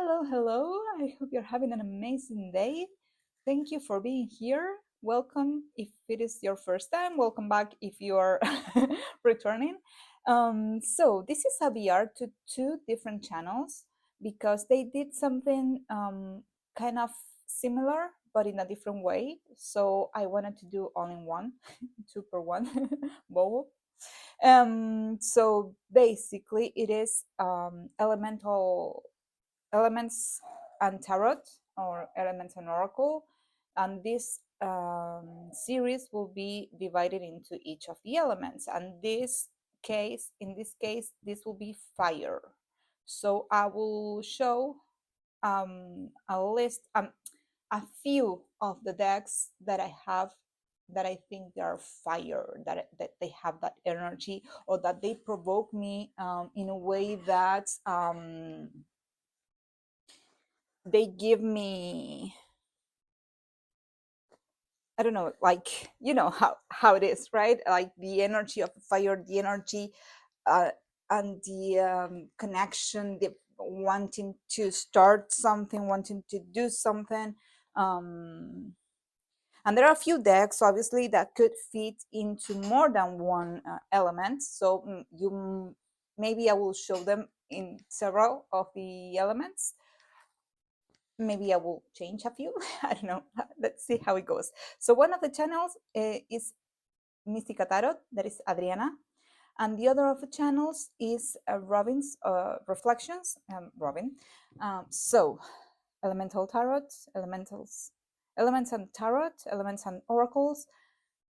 Hello, hello. I hope you're having an amazing day. Thank you for being here. Welcome if it is your first time. Welcome back if you are returning. So, this is a VR to two different channels because they did something kind of similar but in a different way. So, I wanted to do all in one, two per one, both. So basically, it is elements and tarot, or elements and oracle, and this series will be divided into each of the elements. And in this case, this will be fire. So I will show a list, a few of the decks that I have that I think they are fire, that they have that energy, or that they provoke me in a way that they give me, I don't know, like, how it is, right? Like the energy of fire, the energy uh, and the connection, the wanting to start something, wanting to do something. Um, and there are a few decks, obviously, that could fit into more than one element. So maybe I will show them in several of the elements. Maybe I will change a few. I don't know. Let's see how it goes. So one of the channels is Mystica Tarot, that is Adriana. And the other of the channels is Robin's Reflections, Robin. So Elemental Tarot, Elements and Tarot, Elements and Oracles.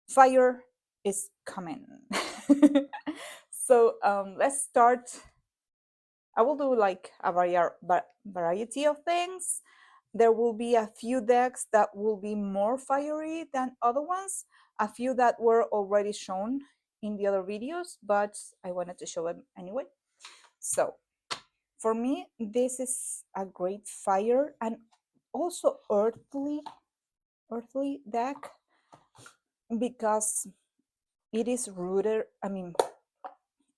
Fire is coming. So let's start. I will do like a variety of things. There will be a few decks that will be more fiery than other ones, a few that were already shown in the other videos, but I wanted to show them anyway. So for me, this is a great fire and also earthly deck, because it is rooted,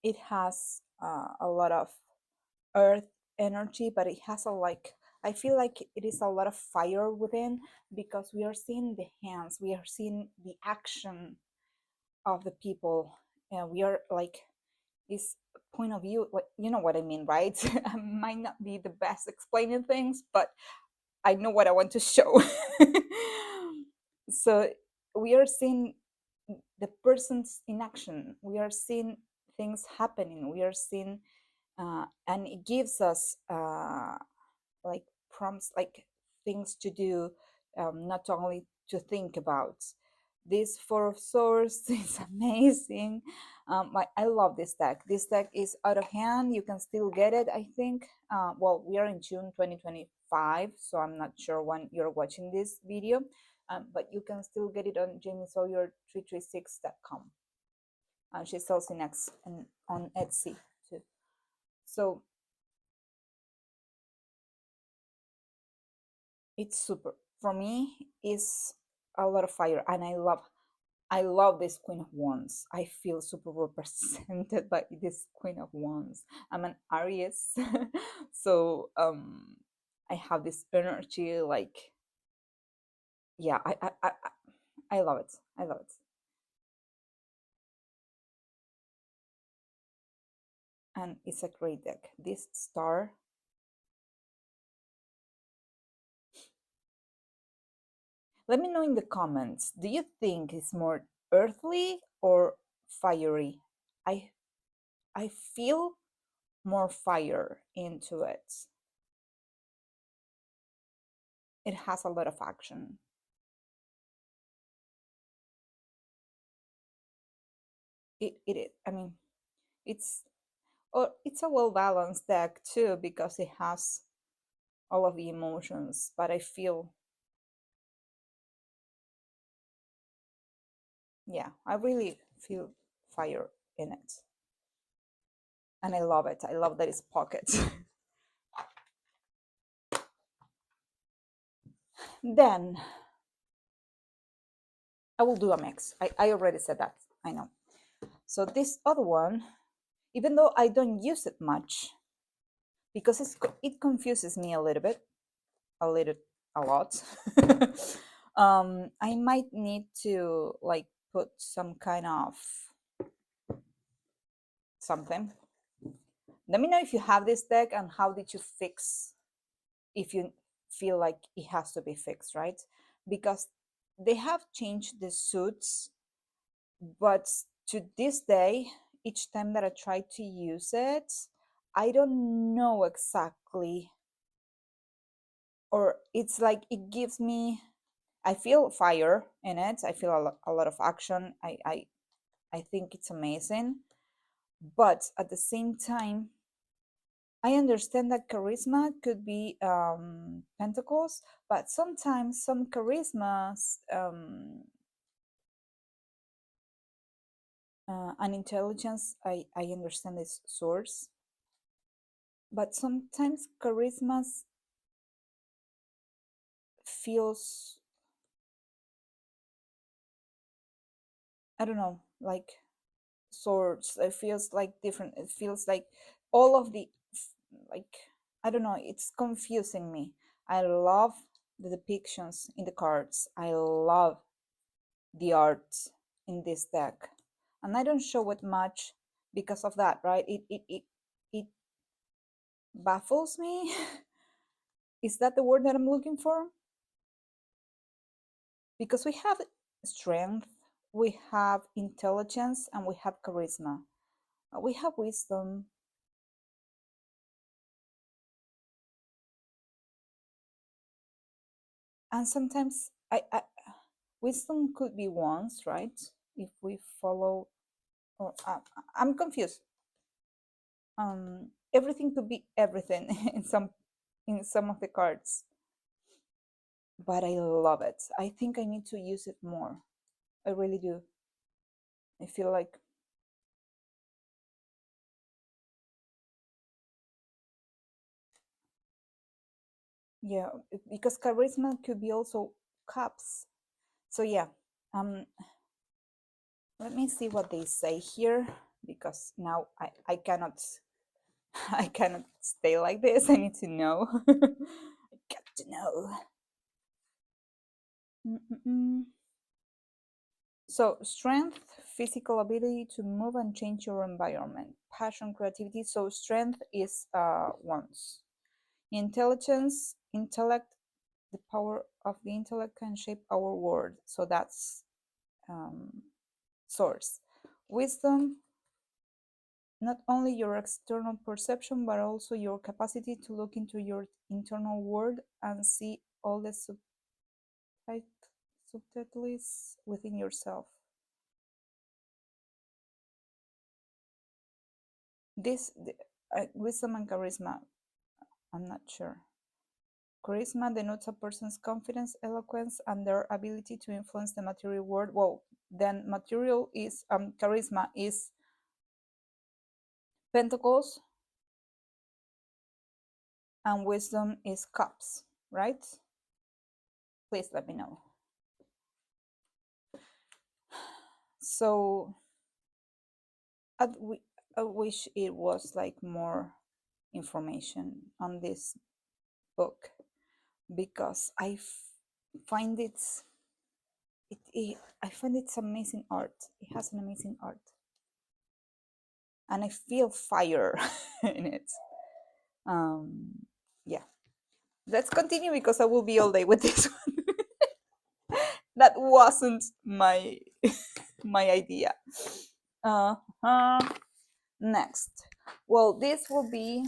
it has a lot of earth energy, but it has I feel like it is a lot of fire within, because we are seeing the hands, we are seeing the action of the people, and we are like this point of view, like, you know what I mean, right? I might not be the best explaining things, but I know what I want to show. So we are seeing the persons in action, we are seeing things happening, we are seeing and it gives us like prompts, like things to do, not only to think about. This Four of Swords is amazing. I love this deck. This deck is out of hand. You can still get it, I think. Well, we are in June 2025, so I'm not sure when you're watching this video, but you can still get it on jamiesawyer336.com. She sells in on Etsy too. So it's super, for me is a lot of fire, and I love this Queen of Wands. I feel super represented by this Queen of Wands. I'm an Aries. So I have this energy, like, yeah, I love it. I love it. And it's a great deck. This star, let me know in the comments, do you think it's more earthly or fiery? I feel more fire into it. It has a lot of action. It is. I mean, it's it's a well balanced deck too, because it has all of the emotions. But I feel, yeah, I really feel fire in it, and I love it. I love that it's pocket. Then I will do a mix. I already said that. I know. So this other one, even though I don't use it much, because it confuses me a little bit, a little, a lot. I might need to like put some kind of something. Let me know if you have this deck and how did you fix, if you feel like it has to be fixed, right? Because they have changed the suits, but to this day, each time that I try to use it, I don't know exactly, or it's like it gives me, I feel fire in it. I feel a lot of action. I think it's amazing. But at the same time, I understand that charisma could be pentacles, but sometimes some charismas and intelligence, I understand is source, but sometimes charismas feels, I don't know, like swords. It feels like different. It feels like all of the, like, I don't know, it's confusing me. I love the depictions in the cards. I love the art in this deck. And I don't show it much because of that, right? It baffles me. Is that the word that I'm looking for? Because we have strength, we have intelligence, and we have charisma. We have wisdom. And sometimes wisdom could be once, right? If we follow, or I'm confused. Everything could be everything in some of the cards, but I love it. I think I need to use it more. I really do. I feel like, yeah, because charisma could be also cups. So yeah, um, let me see what they say here, because now I cannot I cannot stay like this. I need to know. I got to know. Mm-mm-mm. So, strength, physical ability to move and change your environment, passion, creativity. So, strength is ones. Intelligence, intellect, the power of the intellect can shape our world. So, that's source. Wisdom, not only your external perception, but also your capacity to look into your internal world and see all the subtleties within yourself. This wisdom and charisma, I'm not sure. Charisma denotes a person's confidence, eloquence, and their ability to influence the material world. Well, then material is charisma is pentacles, and wisdom is cups, right? Please let me know. So I, I wish it was like more information on this book, because find I find it's amazing art. It has an amazing art, and I feel fire in it. Um, yeah, let's continue because I will be all day with this one. That wasn't my my idea. Uh, next, well, this will be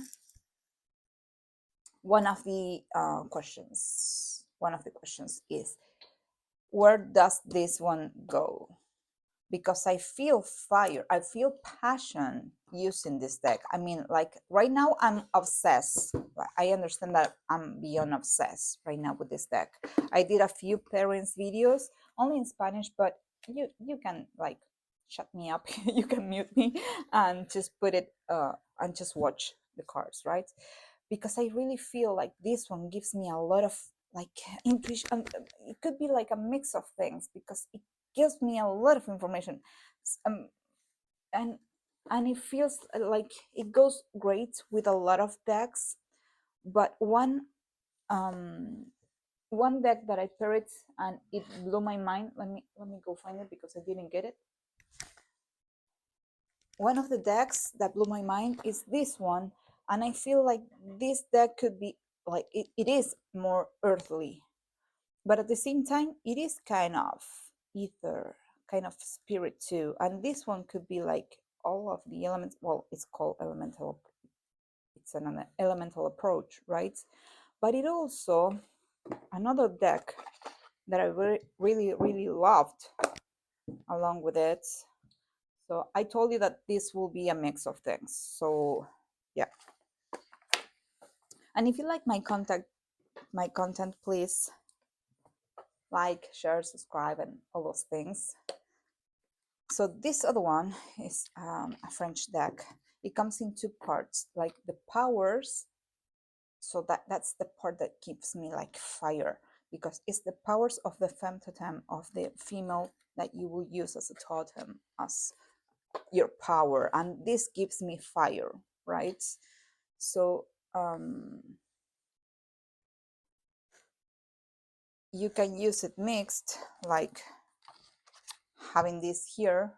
one of the questions. One of the questions is, where does this one go? Because I feel fire, I feel passion using this deck. I mean, like right now, I'm obsessed. I understand that I'm beyond obsessed right now with this deck. I did a few pairings videos only in Spanish, but you can like shut me up. You can mute me and just put it and just watch the cards, right? Because I really feel like this one gives me a lot of like intuition. It could be like a mix of things because it gives me a lot of information, um, and and it feels like it goes great with a lot of decks. But one deck that I paired and it blew my mind. Let me go find it because I didn't get it. One of the decks that blew my mind is this one, and I feel like this deck could be like it is more earthly, but at the same time it is kind of ether, kind of spirit too. And this one could be like all of the elements. Well, it's called elemental, it's an elemental approach, right? But it also, another deck that I really loved along with it. So I told you that this will be a mix of things. So yeah. And if you like my content, please like, share, subscribe, and all those things. So this other one is a French deck. It comes in two parts, like the powers. So that's the part that gives me like fire, because it's the powers of the femme totem, of the female, that you will use as a totem, as your power, and this gives me fire, right? So you can use it mixed, like having this here,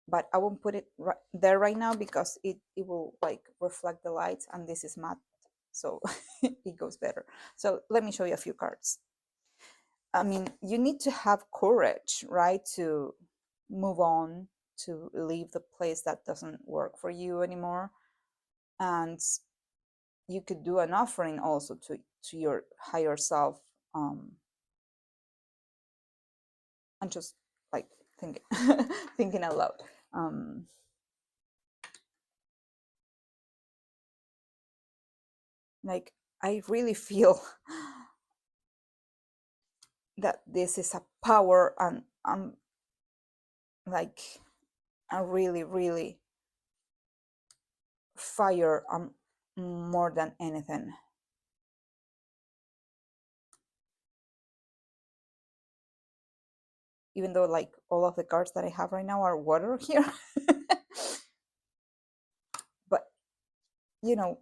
but I won't put it there right now because it will like reflect the light, and this is matte, so it goes better. So let me show you a few cards. I mean, you need to have courage, right, to move on, to leave the place that doesn't work for you anymore. And you could do an offering also to your higher self, and just like thinking thinking out loud. Like I really feel that this is a power, and like a really fire, more than anything. Even though like all of the cards that I have right now are water here. But you know,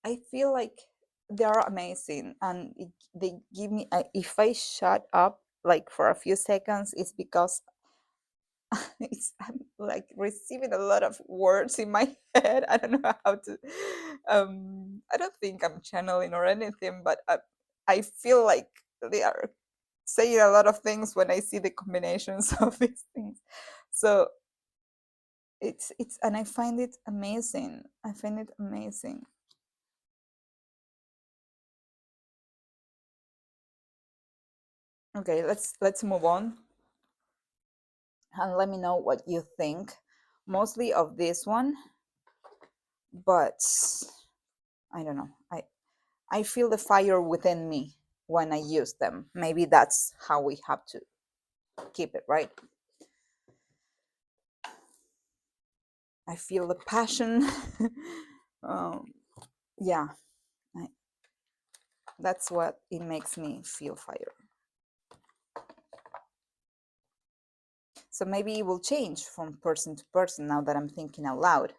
I feel like they're amazing, and they give me if I shut up like for a few seconds, it's because I'm like receiving a lot of words in my head. I don't know how to. I don't think I'm channeling or anything, but I feel like they are saying a lot of things when I see the combinations of these things. So it's and I find it amazing. I find it amazing. Okay, let's move on, and let me know what you think, mostly of this one, but I don't know. I feel the fire within me when I use them. Maybe that's how we have to keep it, right? I feel the passion. um, yeah, I, that's what it makes me feel fire. So maybe it will change from person to person now that I'm thinking out loud.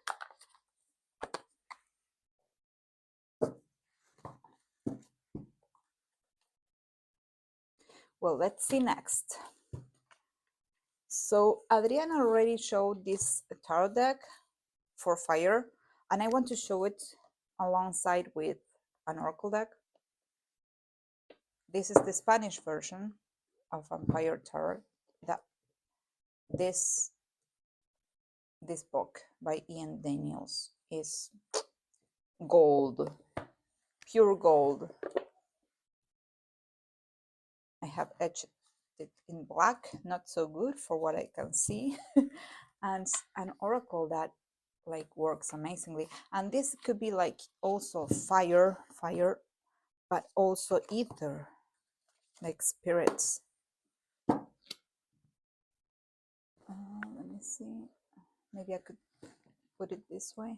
Well, let's see next. So Adriana already showed this tarot deck for fire, and I want to show it alongside with an oracle deck. This is the Spanish version of Vampire Tarot. That this book by Ian Daniels is gold, pure gold. I have etched it in black, not so good for what I can see, and an oracle that like works amazingly. And this could be like also fire, but also ether, like spirits. Let me see. Maybe I could put it this way.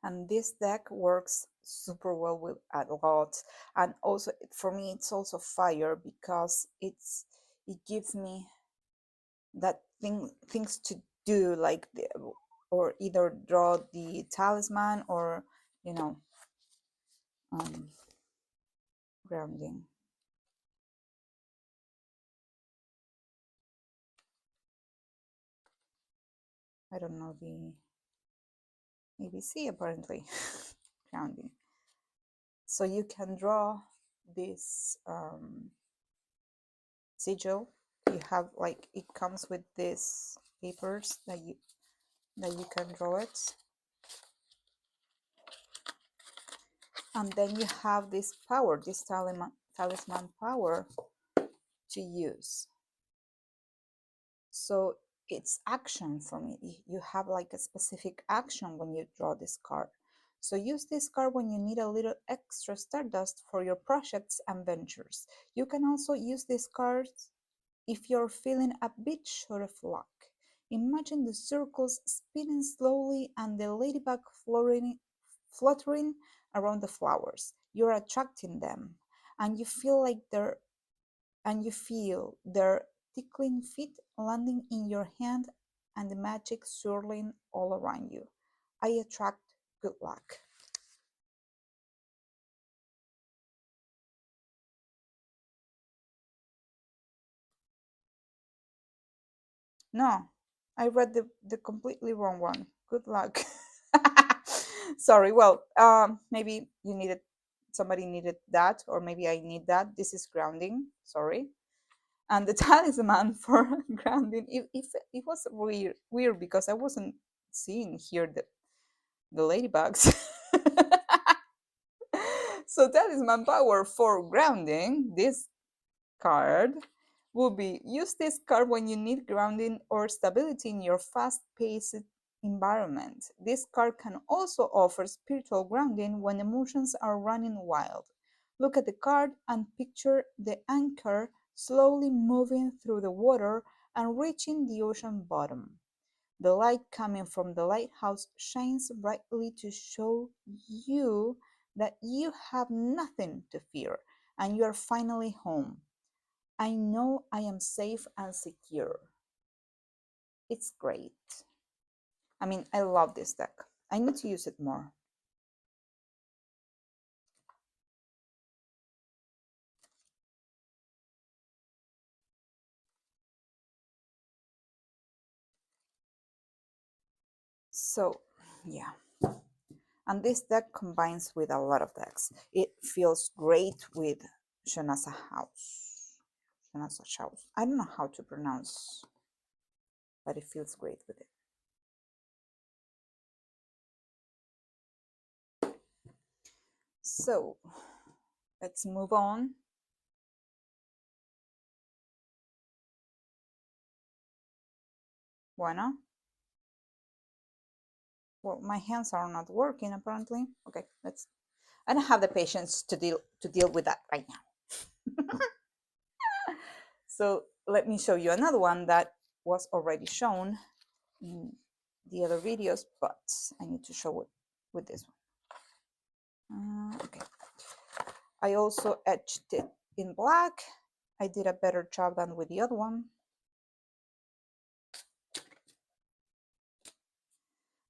And this deck works super well with a lot. And also for me, it's also fire because it gives me that things to do, like or either draw the talisman or you know um, grounding. I don't know the ABC apparently. Grounding. So you can draw this sigil. You have like it comes with these papers that you can draw it, and then you have this power, this talisman power to use. So it's action for me. You have like a specific action when you draw this card. So use this card when you need a little extra stardust for your projects and ventures. You can also use this card if you're feeling a bit short of luck. Imagine the circles spinning slowly and the ladybug fluttering around the flowers. You're attracting them, and you feel their tickling feet landing in your hand and the magic swirling all around you. I attract good luck. No, I read the completely wrong one. Good luck. Sorry. Well, maybe you needed somebody needed that, or maybe I need that. This is grounding. Sorry. And the talisman for grounding. It was weird because I wasn't seeing here the ladybugs. So talisman power for grounding. This card will be use this card when you need grounding or stability in your fast-paced environment. This card can also offer spiritual grounding when emotions are running wild. Look at the card and picture the anchor slowly moving through the water and reaching the ocean bottom. The light coming from the lighthouse shines brightly to show you that you have nothing to fear and you are finally home. I know I am safe and secure. It's great. I mean, I love this deck. I need to use it more. So, yeah. And this deck combines with a lot of decks. It feels great with Shanasa House. Shanasa House. I don't know how to pronounce, but it feels great with it. So, let's move on. Bueno. Well, my hands are not working apparently. Okay, let's. I don't have the patience to deal with that right now. So let me show you another one that was already shown in the other videos, but I need to show it with this one. Okay. I also etched it in black. I did a better job than with the other one.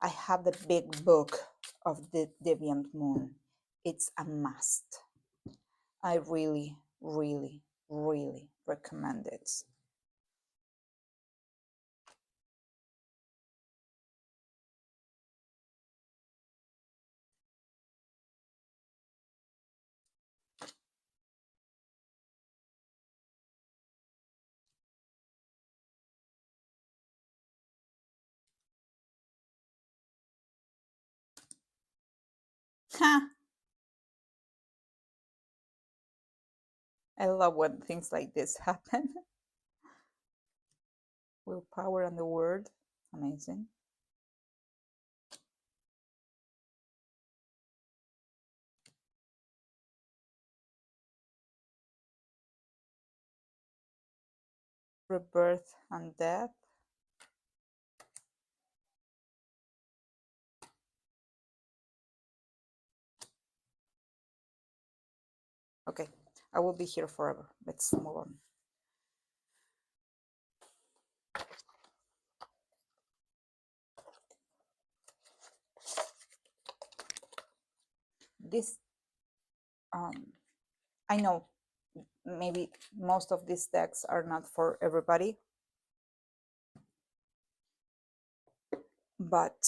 I have the big book of the Deviant Moon. It's a must. I really, really, really recommend it. Ha! I love when things like this happen. Willpower and the word. Amazing. Rebirth and death. Okay, I will be here forever. Let's move on. This, I know maybe most of these decks are not for everybody, but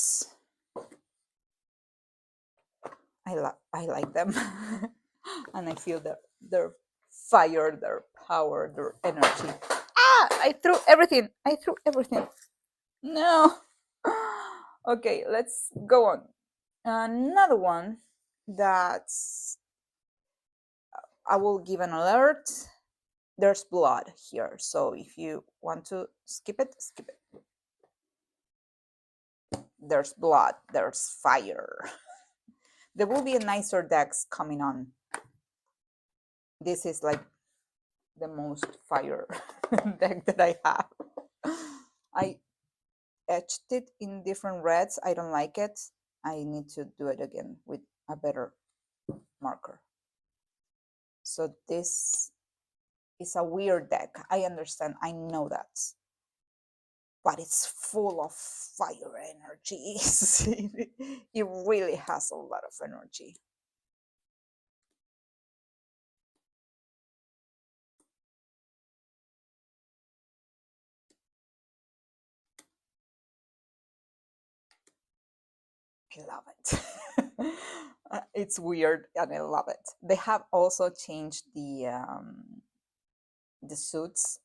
I like them. And I feel their fire, their power, their energy. Ah, I threw everything. I threw everything. No. Okay, let's go on. Another one that I will give an alert. There's blood here, so if you want to skip it, skip it. There's blood, there's fire. There will be a nicer decks coming on. This is like the most fire deck that I have. I etched it in different reds. I don't like it. I need to do it again with a better marker. So this is a weird deck. I understand. I know that. But it's full of fire energy. It really has a lot of energy. I love it. It's weird and I love it. They have also changed the suits.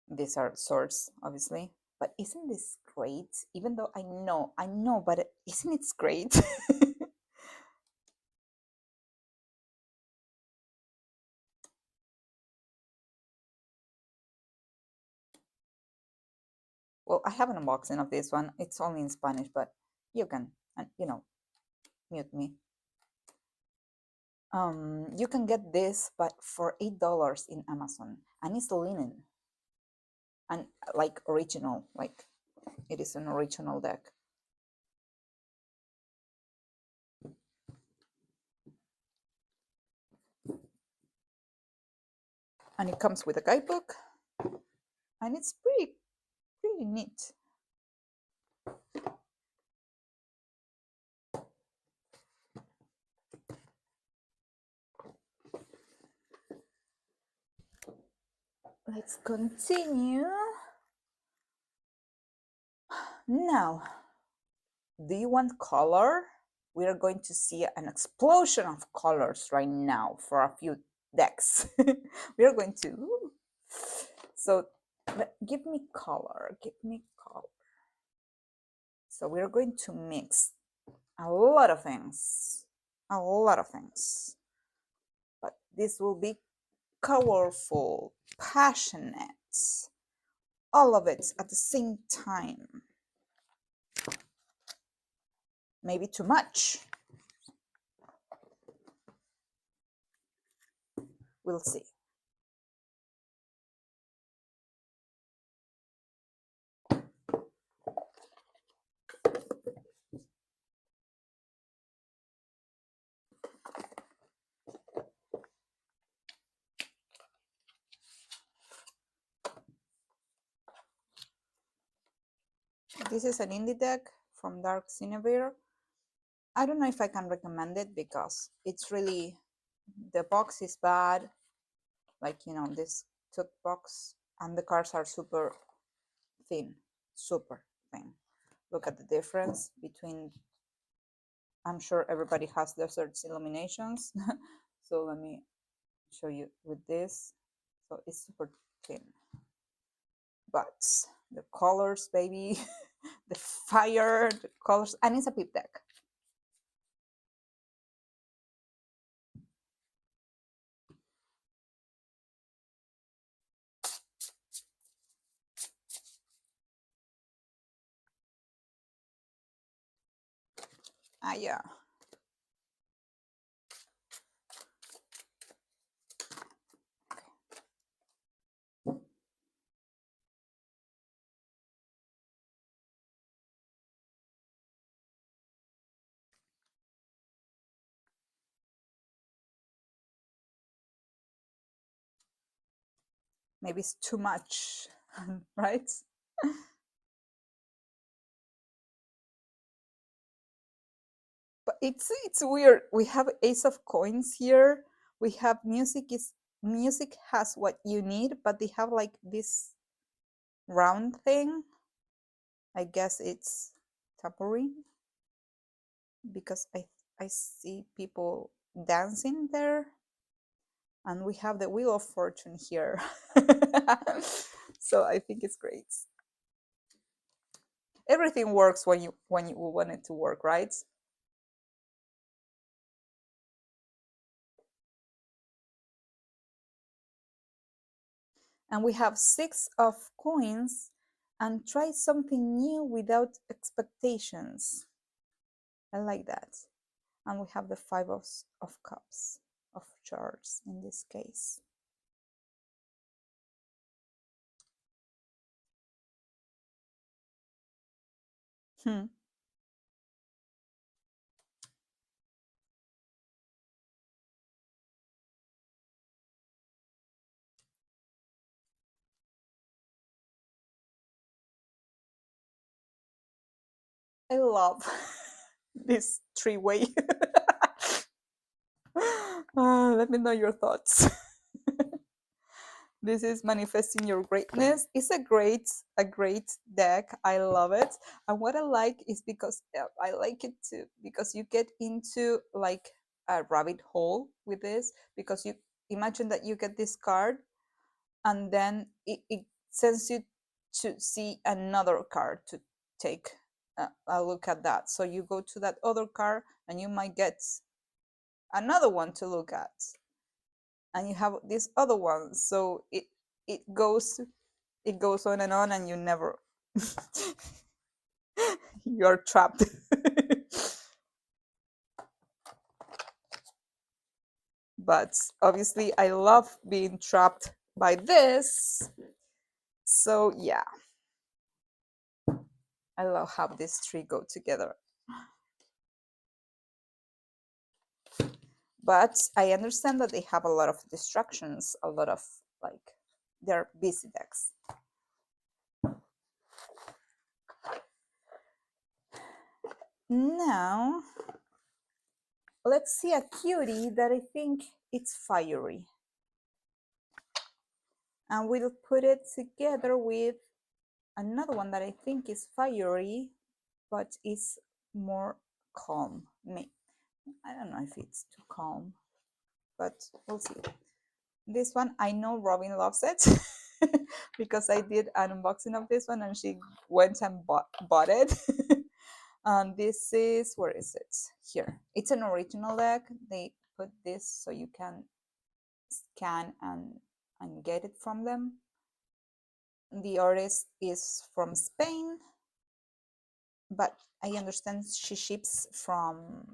These are swords, obviously. But isn't this great? Even though I know, but isn't it great? Well, I have an unboxing of this one. It's only in Spanish, but you can, and mute me. You can get this, but for $8 in Amazon, and it's linen, and like original, like it is an original deck. And it comes with a guidebook, and it's pretty neat. Let's continue. Now, do you want color? We are going to see an explosion of colors right now for a few decks. We are going to. So, give me color. Give me color. So we are going to mix a lot of things. A lot of things. But this will be colorful, passionate, all of it at the same time. Maybe too much. We'll see. This is an indie deck from Dark Cinevere. I don't know if I can recommend it because it's really, the box is bad, like this tooth box, and the cards are super thin. Look at the difference between, I'm sure everybody has Desert's illuminations. So let me show you with this. So it's super thin, but the colors, baby, the fire, the colors, and it's a pip deck. Yeah. maybe it's too much, right? But it's weird. We have ace of coins here. We have music has what you need, but they have like this round thing. I guess it's tambourine because I see people dancing there, and we have the wheel of fortune here. So I think it's great. Everything works when you want it to work, right? And we have 6 of coins, and try something new without expectations. I like that. And we have the 5 of cups, of shards in this case. Hmm. I love this three-way. Let me know your thoughts. This is manifesting your greatness. It's a great deck. I love it. And what I like is because I like it too, because you get into like a rabbit hole with this, because you imagine that you get this card, and then it sends you to see another card to take a look at that. So you go to that other card and you might get another one to look at, and you have this other one. So it goes it goes on, and you never you're trapped. But obviously I love being trapped by this. So yeah, I love how these three go together. But I understand that they have a lot of distractions, a lot of like, they're busy decks. Now let's see a cutie that I think it's fiery, and we'll put it together with another one that I think is fiery, but is more calm. I don't know if it's too calm, but we'll see. This one, I know Robin loves it because I did an unboxing of this one and she went and bought it. And this is, where is it? Here. It's an original deck. They put this so you can scan and get it from them. The artist is from Spain, but I understand she ships from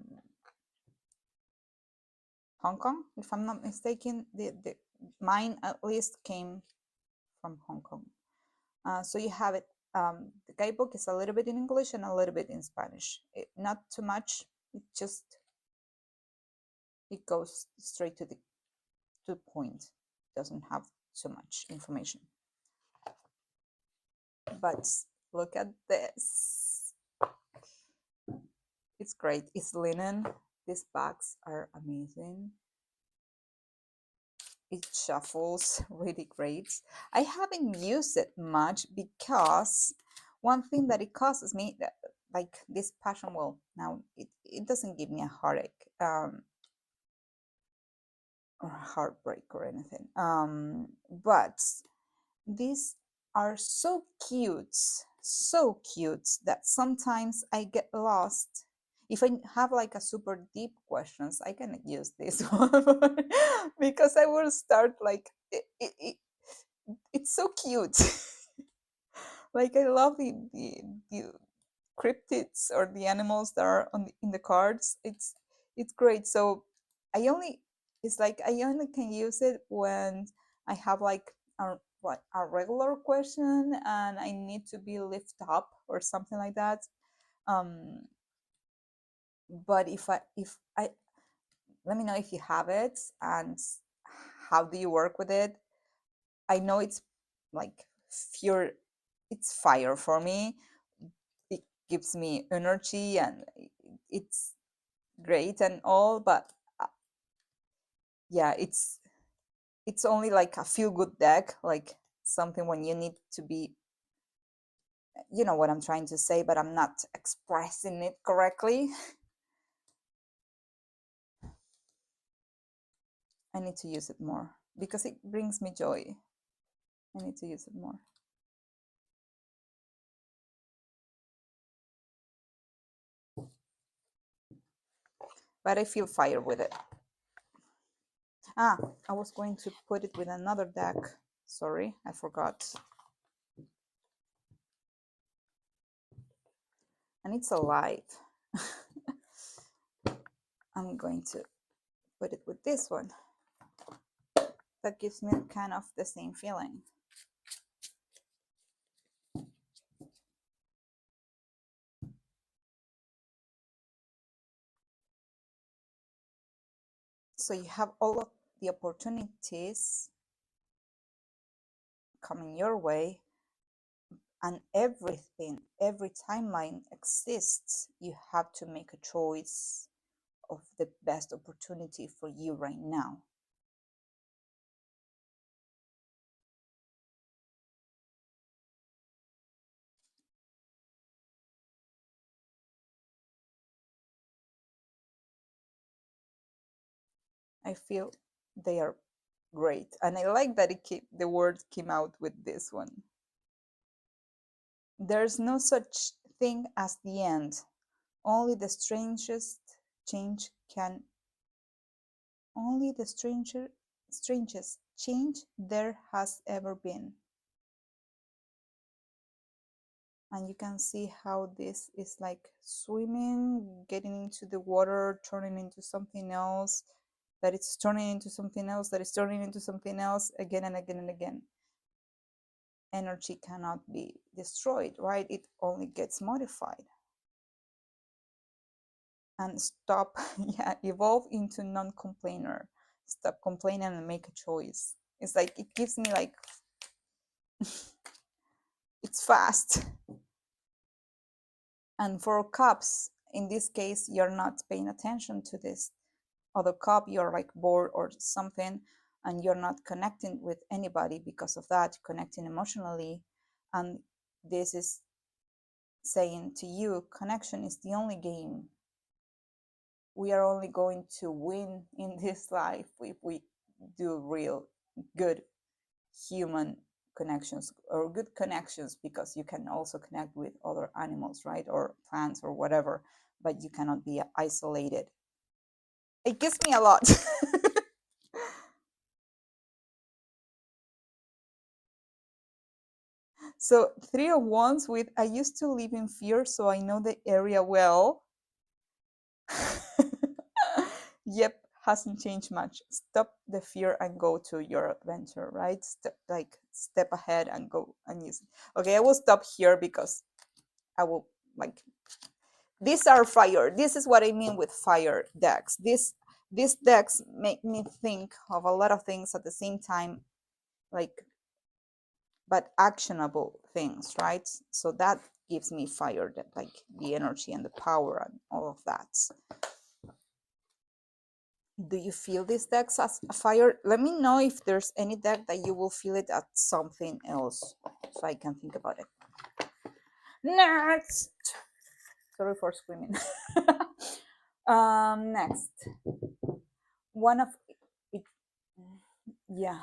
Hong Kong, if I'm not mistaken. Mine at least came from Hong Kong. So you have it. The guidebook is a little bit in English and a little bit in Spanish. Not too much. It goes straight to the point. Doesn't have too much information. But look at this. It's great. It's linen. These bags are amazing. It shuffles really great. I haven't used it much because one thing that it causes me, like this passion, well, now it doesn't give me a heartache or heartbreak or anything. But these are so cute that sometimes I get lost. If I have like a super deep questions, I can use this one because I will start like it's so cute. Like I love the cryptids or the animals that are in the cards. It's great. So I only it's like I only can use it when I have like a regular question and I need to be lifted up or something like that. Um, but if I let me know if you have it and how do you work with it. I know it's like fear, it's fire for me. It gives me energy and it's great and all, but uh, yeah, it's only like a feel good deck, like something when you need to be, you know what I'm trying to say, but I'm not expressing it correctly. I need to use it more because it brings me joy. I need to use it more. But I feel fire with it. Ah, I was going to put it with another deck. Sorry, I forgot. And it's alive. I'm going to put it with this one. That gives me kind of the same feeling. So you have all of the opportunities coming your way, and everything, every timeline exists. You have to make a choice of the best opportunity for you right now. I feel they are great, and I like that the word came out with this one. There's no such thing as the end. Only the strangest change can only the strangest change there has ever been. And you can see how this is like swimming, getting into the water, turning into something else, that it's turning into something else, that it's turning into something else again and again and again. Energy cannot be destroyed, right? It only gets modified. And stop, yeah, evolve into non-complainer. Stop complaining and make a choice. It's like, it gives me like, it's fast. And for cups, in this case, you're not paying attention to this other cup, you're like bored or something, and you're not connecting with anybody because of that, connecting emotionally. And this is saying to you, connection is the only game. We are only going to win in this life if we do real good human connections, or good connections, because you can also connect with other animals, right, or plants or whatever, but you cannot be isolated. It gives me a lot. So 3 of Wands with, I used to live in fear, so I know the area well. Yep, hasn't changed much. Stop the fear and go to your adventure, right? Step ahead and go and use it. Okay, I will stop here because I will like, these are fire. This is what I mean with fire decks. These decks make me think of a lot of things at the same time, like, but actionable things, right? So that gives me fire, that like the energy and the power and all of that. Do you feel these decks as a fire? Let me know if there's any deck that you will feel it as something else, so I can think about it. Next, sorry for screaming. Next, one of it, yeah.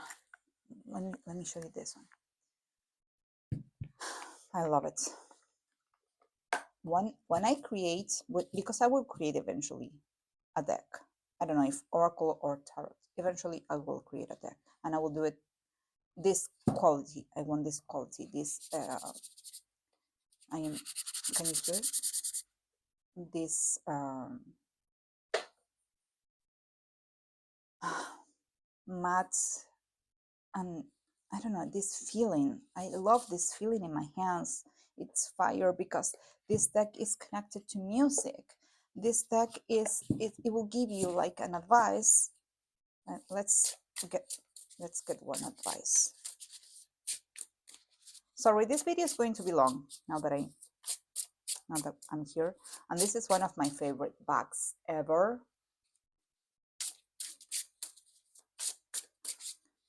Let me show you this one. I love it. When I create, because I will create eventually a deck. I don't know if Oracle or Tarot. Eventually, I will create a deck, and I will do it this quality. I want this quality. This I am. Can you hear it? This matte, and I don't know, this feeling. I love this feeling in my hands. It's fire because this deck is connected to music. This deck it will give you like an advice. Let's get one advice. Sorry, this video is going to be long now that I'm here. And this is one of my favorite bags ever.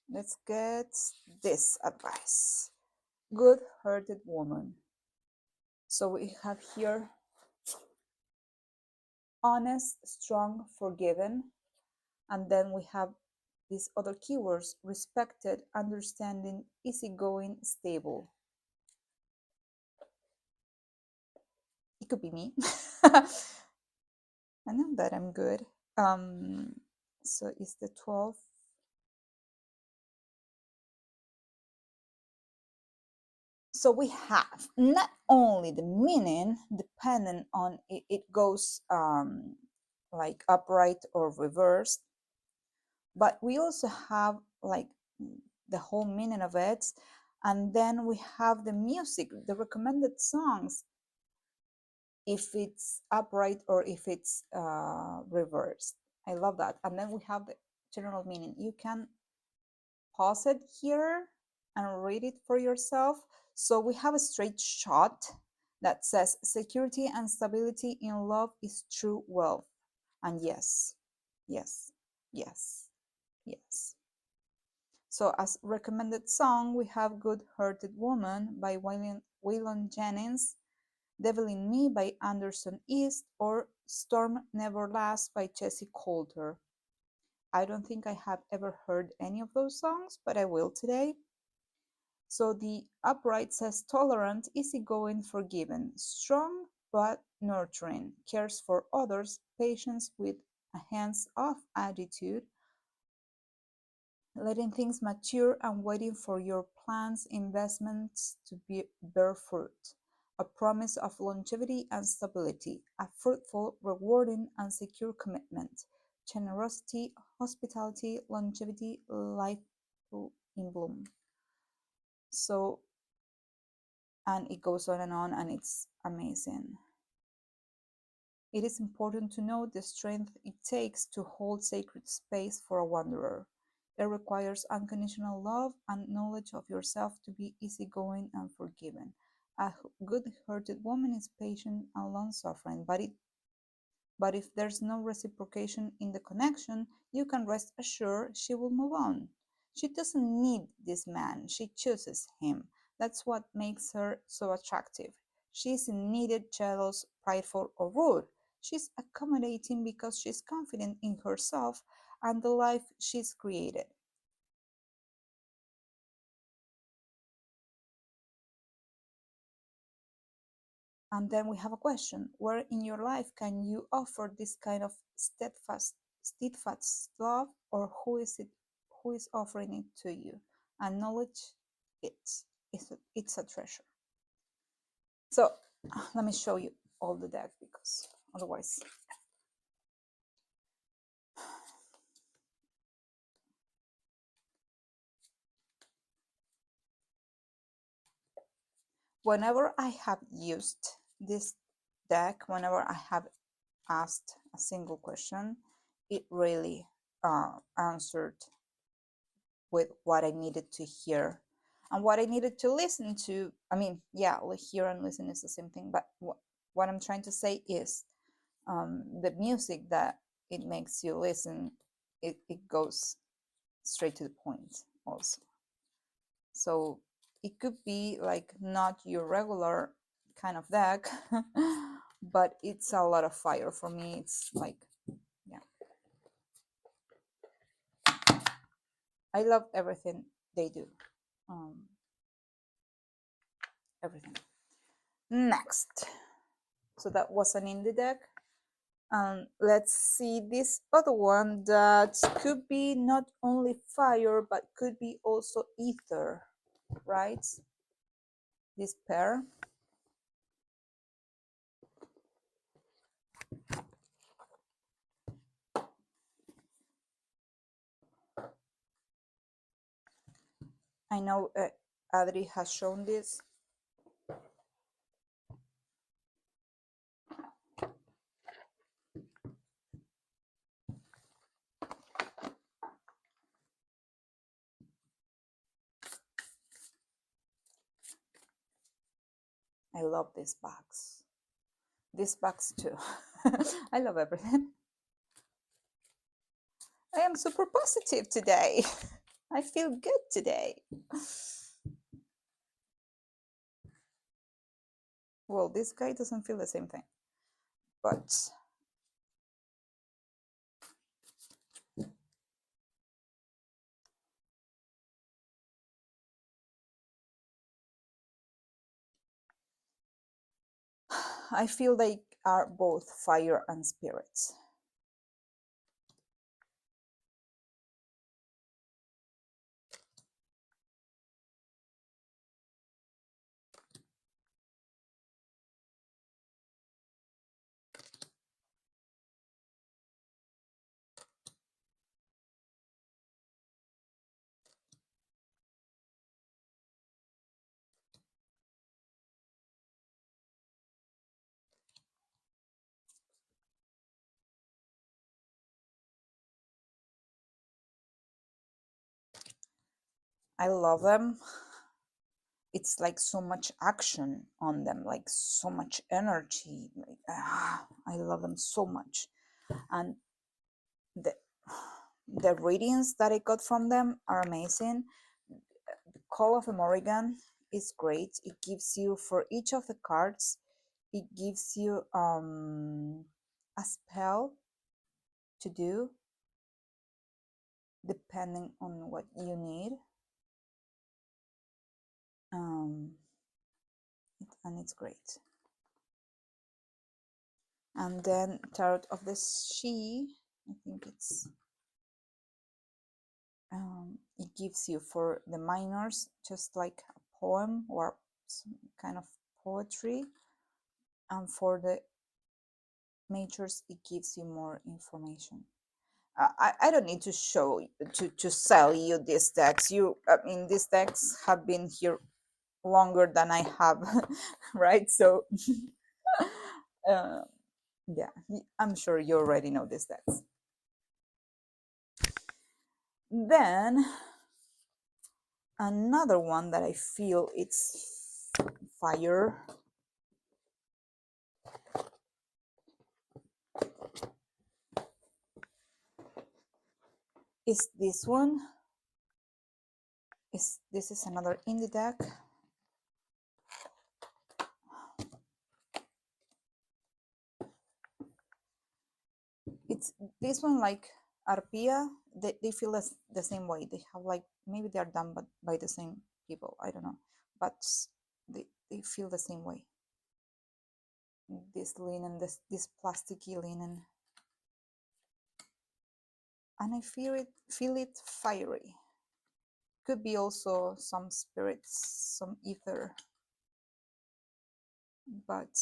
Let's get this advice. Good-hearted woman. So we have here honest, strong, forgiven. And then we have these other keywords: respected, understanding, easygoing, stable. It could be me. I know that I'm good. So it's the 12th. So we have not only the meaning, dependent on it goes like upright or reversed, but we also have like the whole meaning of it. And then we have the music, the recommended songs, if it's upright or if it's reversed. I love that. And then we have the general meaning. You can pause it here and read it for yourself. So we have a straight shot that says security and stability in love is true wealth. And yes, yes, yes, yes. So as recommended song, we have Good Hearted Woman by Waylon Jennings, Devil in Me by Anderson East, or Storm Never Lasts by Jessie Coulter. I don't think I have ever heard any of those songs, but I will today. So the upright says tolerant, easygoing, forgiving, strong but nurturing, cares for others, patience with a hands-off attitude, letting things mature and waiting for your plans, investments to bear fruit. A promise of longevity and stability, a fruitful, rewarding, and secure commitment, generosity, hospitality, longevity, life in bloom. So, and it goes on, and it's amazing. It is important to know the strength it takes to hold sacred space for a wanderer. It requires unconditional love and knowledge of yourself to be easygoing and forgiving. A good-hearted woman is patient and long-suffering, but if there's no reciprocation in the connection, you can rest assured she will move on. She doesn't need this man, she chooses him. That's what makes her so attractive. She isn't needed, jealous, prideful, or rude. She's accommodating because she's confident in herself and the life she's created. And then we have a question: where in your life can you offer this kind of steadfast love, or who is offering it to you? Acknowledge it. It's a treasure. So let me show you all the deck, because otherwise. Whenever I have used this deck, whenever I have asked a single question, it really answered with what I needed to hear and what I needed to listen to. I mean, yeah, hear and listen is the same thing, but what I'm trying to say is the music that it makes you listen, it goes straight to the point also. So it could be like not your regular kind of deck, but it's a lot of fire for me. It's like, yeah. I love everything they do. Everything. Next. So that was an indie deck. Let's see this other one that could be not only fire, but could be also ether, right? This pair. I know Adri has shown this. I love these bags. These bags too. I love everything. I am super positive today. I feel good today. Well, this guy doesn't feel the same thing, but I feel they are both fire and spirits. I love them. It's like so much action on them, like so much energy. Like, I love them so much. And the the readings that I got from them are amazing. The Call of the Morrigan is great. It gives you, for each of the cards, it gives you a spell to do depending on what you need. And it's great. And then Tarot of the She, I think it gives you, for the minors, just like a poem or some kind of poetry, and for the majors it gives you more information. I don't need to show to sell you these decks. I mean, these decks have been here longer than I have, right? So uh, yeah, I'm sure you already know these decks. Then another one that I feel it's fire is this one. This is another indie deck. It's this one, like Arpia, they feel the same way. They have, like, maybe they are done but by the same people, I don't know, but they feel the same way. This linen, this plasticky linen, and I feel it fiery. Could be also some spirits, some ether, but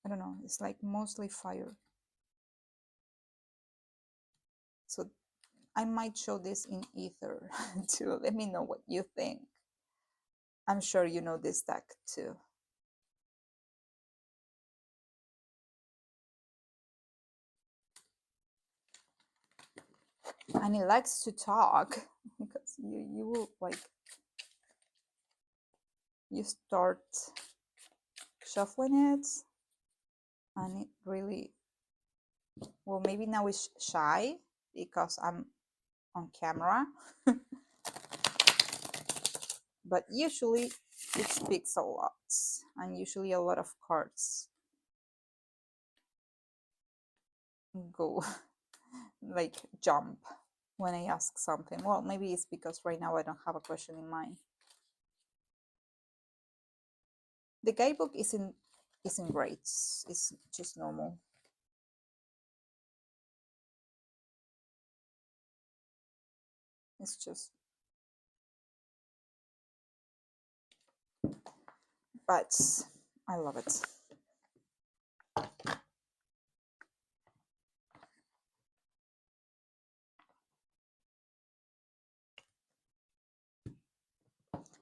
I don't know, it's like mostly fire. So I might show this in ether too. Let me know what you think. I'm sure you know this deck too. And he likes to talk because you will, like, you start shuffling it and it really, well, maybe now it's shy because I'm on camera, but usually it speaks a lot, and usually a lot of cards go like jump when I ask something. Well, maybe it's because right now I don't have a question in mind. The guidebook isn't great. It's just normal. It's just, but I love it.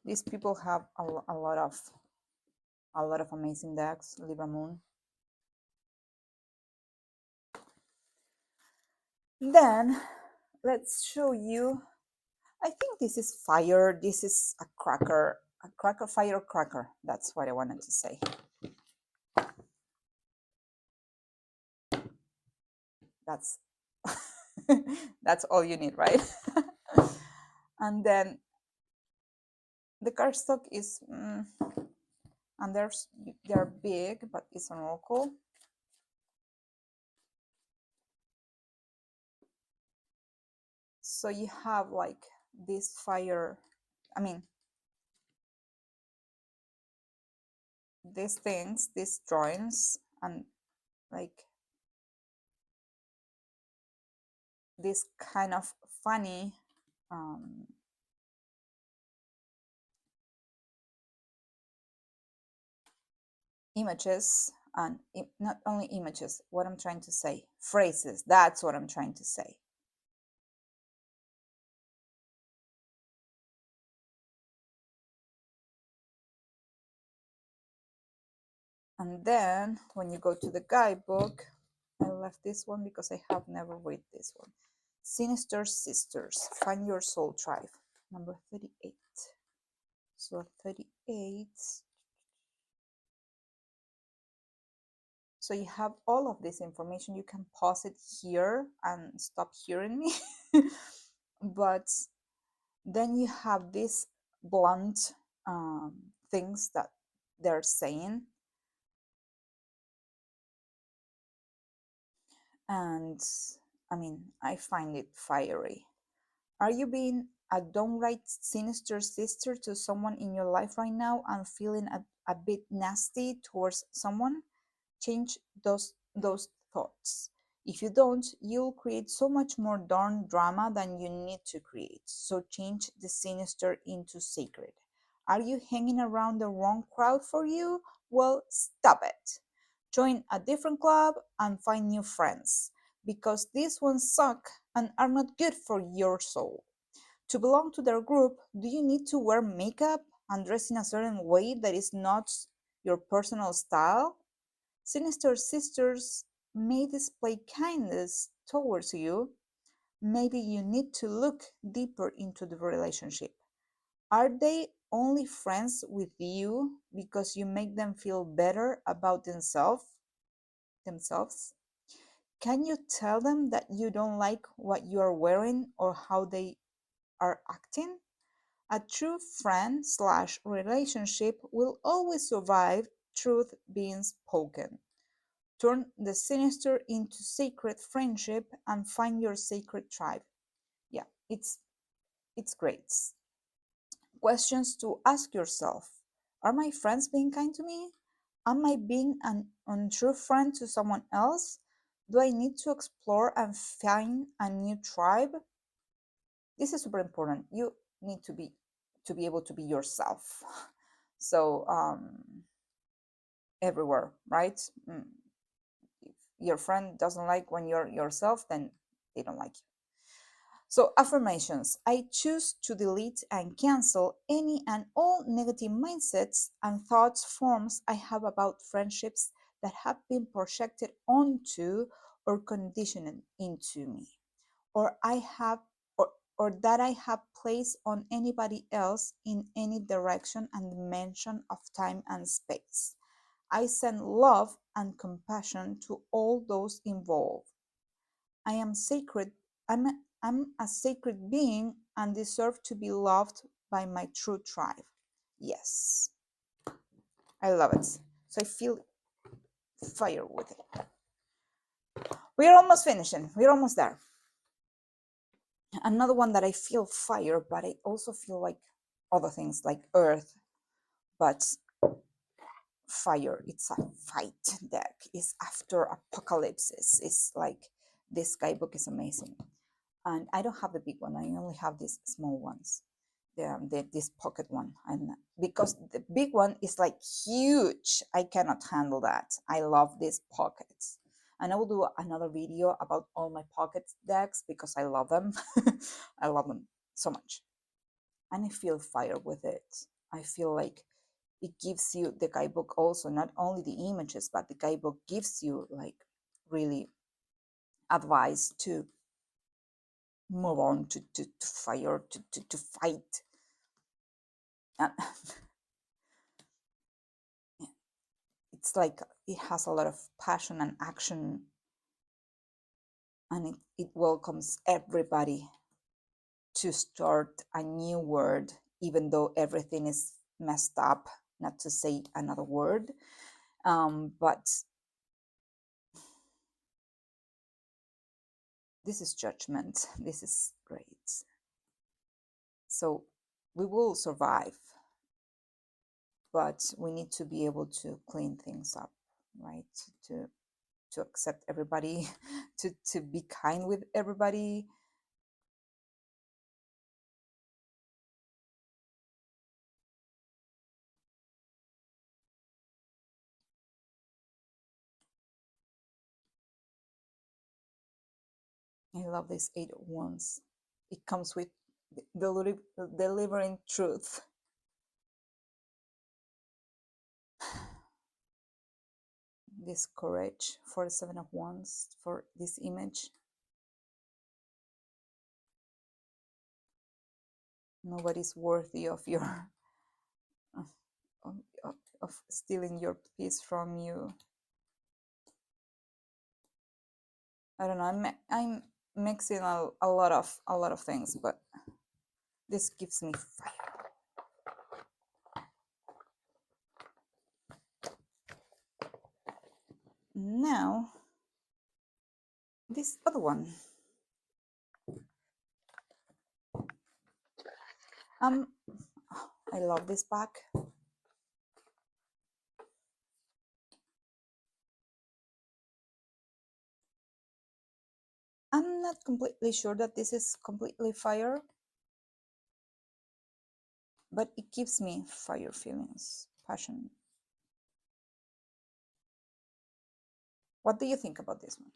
These people have a lot of amazing decks. Libra Moon. Then let's show you. I think this is fire. This is a cracker, firecracker. That's what I wanted to say. That's that's all you need, right? And then the cardstock is and they're big, but it's an oracle. So you have like this fire, I mean, these things, these drawings, and like this kind of funny um, images, and not only images, what I'm trying to say, phrases, that's what I'm trying to say. And then when you go to the guidebook, I left this one because I have never read this one. Sinister Sisters, Find Your Soul Tribe, number 38. So 38. So you have all of this information. You can pause it here and stop hearing me. But then you have these blunt things that they're saying. And I mean, I find it fiery. Are you being a downright sinister sister to someone in your life right now and feeling a bit nasty towards someone? Change those thoughts. If you don't, you'll create so much more darn drama than you need to create. So change the sinister into sacred. Are you hanging around the wrong crowd for you? Well, stop it. Join a different club and find new friends because these ones suck and are not good for your soul. To belong to their group, do you need to wear makeup and dress in a certain way that is not your personal style? Sinister sisters may display kindness towards you. Maybe you need to look deeper into the relationship. Are they only friends with you because you make them feel better about themselves? Can you tell them that you don't like what you are wearing or how they are acting? A true friend slash relationship will always survive truth being spoken. Turn the sinister into sacred friendship and find your sacred tribe. Yeah, it's great. Questions to ask yourself. Are my friends being kind to me? Am I being an untrue friend to someone else? Do I need to explore and find a new tribe? This is super important. You need to be able to be yourself. So everywhere, right? If your friend doesn't like when you're yourself, then they don't like you. So, affirmations. I choose to delete and cancel any and all negative mindsets and thoughts forms I have about friendships that have been projected onto or conditioned into me, or I have or that I have placed on anybody else in any direction and dimension of time and space. I send love and compassion to all those involved. I am sacred. I'm a sacred being and deserve to be loved by my true tribe. Yes, I love it. So I feel fire with it. We're almost finishing. We're almost there. Another one that I feel fire, but I also feel like other things like earth, but fire. It's a fight deck. It's after apocalypses. It's like this guidebook is amazing. And I don't have the big one. I only have these small ones. This pocket one, and because the big one is like huge, I cannot handle that. I love these pockets, and I will do another video about all my pocket decks because I love them. I love them so much, and I feel fire with it. I feel like it gives you the guidebook also not only the images, but the guidebook gives you like really advice to move on to fire to fight. It's like it has a lot of passion and action and it welcomes everybody to start a new word, even though everything is messed up, not to say another word. But this is judgment. This is great. So we will survive, but we need to be able to clean things up, right? To accept everybody, to be kind with everybody. I love this 8 of Wands. It comes with delivering truth. This courage for the 7 of Wands, for this image. Nobody's worthy of your of, of stealing your peace from you. I don't know. I'm mixing a lot of things, but this gives me fire. Now, this other one. I love this back. I'm not completely sure that this is completely fire, but it gives me fire feelings, passion. What do you think about this one?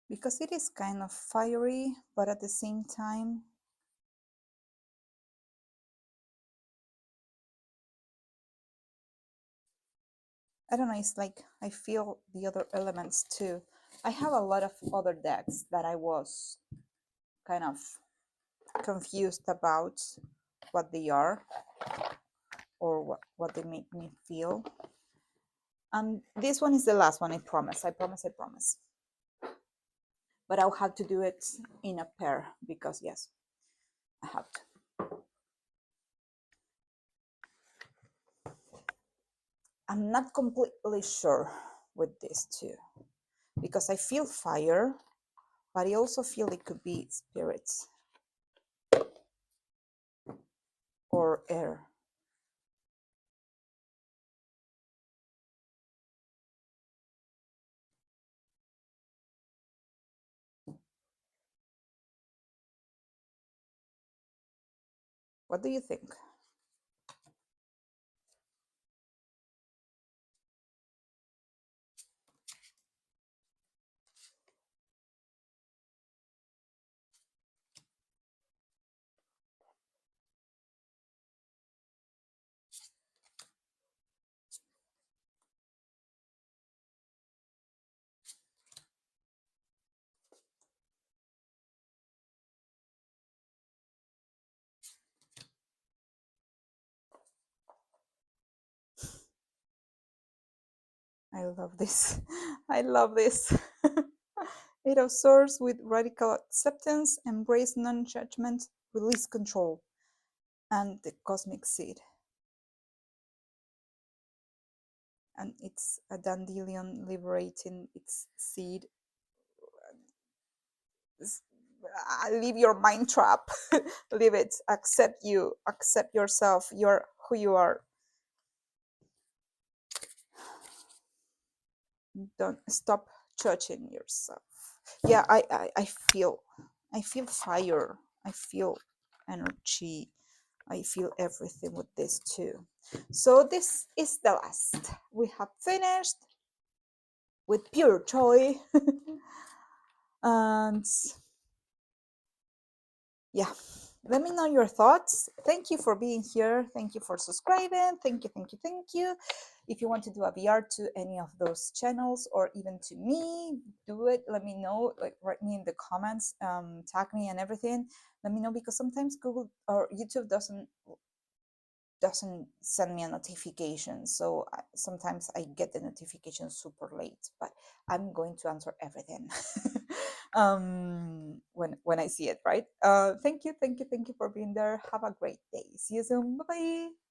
Because it is kind of fiery, but at the same time, I don't know, it's like I feel the other elements too. I have a lot of other decks that I was kind of confused about what they are or what they make me feel. And this one is the last one, I promise, I promise, I promise. But I'll have to do it in a pair because yes, I have to. I'm not completely sure with this too, because I feel fire, but I also feel it could be spirits or air. What do you think? I love this. I love this. 8 of Swords with radical acceptance, embrace non-judgment, release control, and the cosmic seed. And it's a dandelion liberating its seed. Leave your mind trap. Leave it. Accept you. Accept yourself. You're who you are. Don't stop judging yourself. Yeah, I feel fire. I feel energy. I feel everything with this too. So this is the last. We have finished with pure joy. And yeah, Let me know your thoughts. Thank you for being here. Thank you for subscribing. Thank you, thank you, thank you. If you want to do a VR to any of those channels or even to me, do it. Let me know. Like, write me in the comments, tag me and everything. Let me know, because sometimes Google or YouTube doesn't send me a notification, so sometimes I get the notification super late, but I'm going to answer everything when I see it, right? Thank you, thank you, thank you for being there. Have a great day. See you soon. Bye bye.